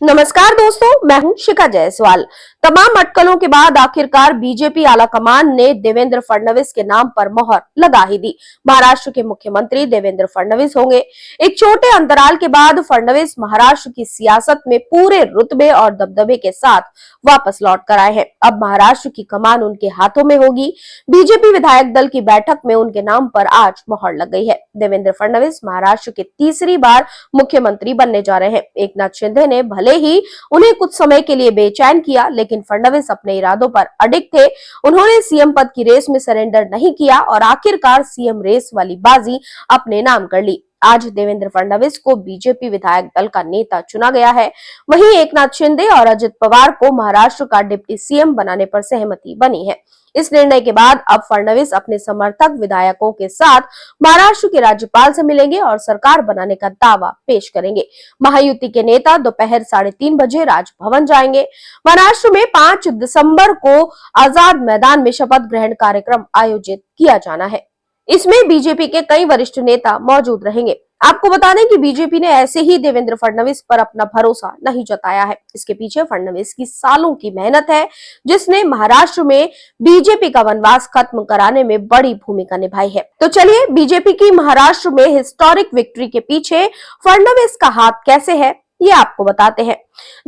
नमस्कार दोस्तों, मैं हूं शिखा जायसवाल। तमाम अटकलों के बाद आखिरकार बीजेपी आलाकमान ने देवेंद्र फडणवीस के नाम पर मोहर लगा ही दी। महाराष्ट्र के मुख्यमंत्री देवेंद्र फडणवीस होंगे। एक छोटे अंतराल के बाद फडणवीस महाराष्ट्र की सियासत में पूरे रुतबे और दबदबे के साथ वापस लौट कर आए हैं। अब महाराष्ट्र की कमान उनके हाथों में होगी। बीजेपी विधायक दल की बैठक में उनके नाम पर आज मोहर लग गई है। देवेंद्र फडणवीस महाराष्ट्र के तीसरी बार मुख्यमंत्री बनने जा रहे हैं। एकनाथ शिंदे ने भले ही उन्हें कुछ समय के लिए बेचैन किया, लेकिन फडणवीस अपने इरादों पर अडिग थे। उन्होंने सीएम पद की रेस में सरेंडर नहीं किया और आखिरकार सीएम रेस वाली बाजी अपने नाम कर ली। आज देवेंद्र फडणवीस को बीजेपी विधायक दल का नेता चुना गया है। वहीं एकनाथ शिंदे और अजित पवार को महाराष्ट्र का डिप्टी सीएम बनाने पर सहमति बनी है। इस निर्णय के बाद अब फडणवीस अपने समर्थक विधायकों के साथ महाराष्ट्र के राज्यपाल से मिलेंगे और सरकार बनाने का दावा पेश करेंगे। महायुति के नेता दोपहर 3:30 बजे राजभवन जाएंगे। महाराष्ट्र में 5 दिसंबर को आजाद मैदान में शपथ ग्रहण कार्यक्रम आयोजित किया जाना है। इसमें बीजेपी के कई वरिष्ठ नेता मौजूद रहेंगे। आपको बता दें कि बीजेपी ने ऐसे ही देवेंद्र फडणवीस पर अपना भरोसा नहीं जताया है। इसके पीछे फडणवीस की सालों की मेहनत है, जिसने महाराष्ट्र में बीजेपी का वनवास खत्म कराने में बड़ी भूमिका निभाई है। तो चलिए, बीजेपी की महाराष्ट्र में हिस्टोरिक विक्ट्री के पीछे फडणवीस का हाथ कैसे है, ये आपको बताते हैं।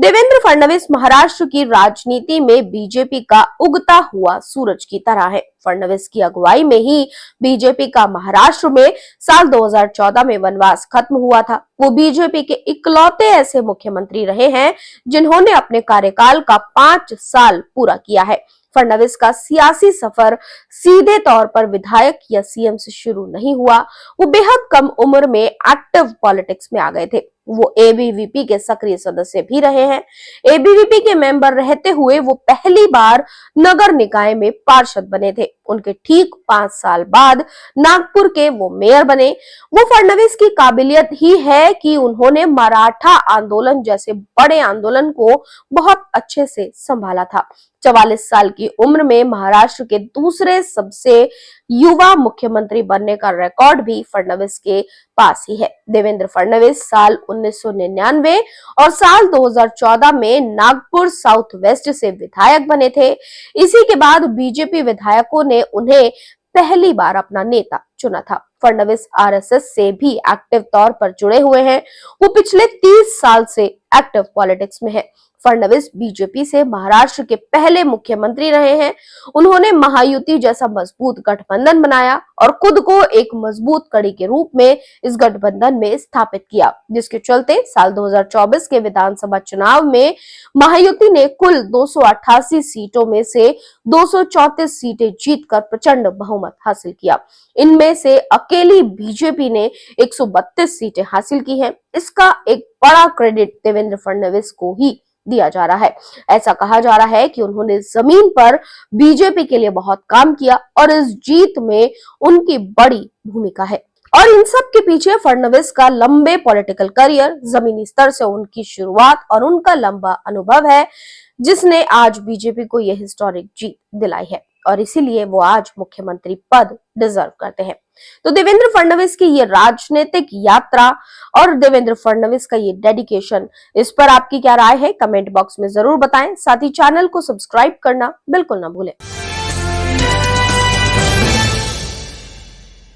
देवेंद्र फडणवीस महाराष्ट्र की राजनीति में बीजेपी का उगता हुआ सूरज की तरह है। फडणवीस की अगुवाई में ही बीजेपी का महाराष्ट्र में साल 2014 में वनवास खत्म हुआ था। वो बीजेपी के इकलौते ऐसे मुख्यमंत्री रहे हैं जिन्होंने अपने कार्यकाल का 5 साल पूरा किया है। फडणवीस का सियासी सफर सीधे तौर पर विधायक या सीएम से शुरू नहीं हुआ। वो बेहद कम उम्र में एक्टिव पॉलिटिक्स में आ गए थे। वो एबीवीपी के सक्रिय सदस्य भी रहे हैं। एबीवीपी के मेंबर रहते हुए वो पहली बार नगर निकाय में पार्षद बने थे। उनके ठीक 5 साल बाद नागपुर के वो मेयर बने। वो फडणवीस की काबिलियत ही है कि उन्होंने मराठा आंदोलन जैसे बड़े आंदोलन को बहुत अच्छे से संभाला था। 44 साल की उम्र में महाराष्ट्र के दूसरे सबसे युवा मुख्यमंत्री बनने का रिकॉर्ड भी फडणवीस के पास ही है। देवेंद्र फडणवीस साल 1999 और साल 2014 में नागपुर साउथ वेस्ट से विधायक बने थे। इसी के बाद बीजेपी विधायकों ने उन्हें पहली बार अपना नेता चुना था। फडणवीस आरएसएस से भी एक्टिव तौर पर जुड़े हुए हैं। वो पिछले 30 साल से एक्टिव पॉलिटिक्स में है। फडणवीस बीजेपी से महाराष्ट्र के पहले मुख्यमंत्री रहे हैं। उन्होंने महायुति जैसा मजबूत गठबंधन बनाया और खुद को एक मजबूत कड़ी के रूप में इस गठबंधन में स्थापित किया, जिसके चलते साल 2024 के विधानसभा चुनाव में महायुति ने कुल 288 सीटों में से 234 सीटें जीतकर प्रचंड बहुमत हासिल किया। इनमें से अकेली बीजेपी ने 132 सीटें हासिल की हैं। इसका एक बड़ा क्रेडिट देवेंद्र फडणवीस को ही दिया जा रहा है। ऐसा कहा जा रहा है कि उन्होंने जमीन पर बीजेपी के लिए बहुत काम किया और इस जीत में उनकी बड़ी भूमिका है। और इन सब के पीछे फडणवीस का लंबे पॉलिटिकल करियर, जमीनी स्तर से उनकी शुरुआत और उनका लंबा अनुभव है, जिसने आज बीजेपी को यह हिस्टोरिक जीत दिलाई है और इसीलिए वो आज मुख्यमंत्री पद डिजर्व करते हैं। तो देवेंद्र फडणवीस की ये राजनीतिक यात्रा और देवेंद्र फडणवीस का ये डेडिकेशन, इस पर आपकी क्या राय है, कमेंट बॉक्स में जरूर बताएं। साथ ही चैनल को सब्सक्राइब करना बिल्कुल ना भूलें।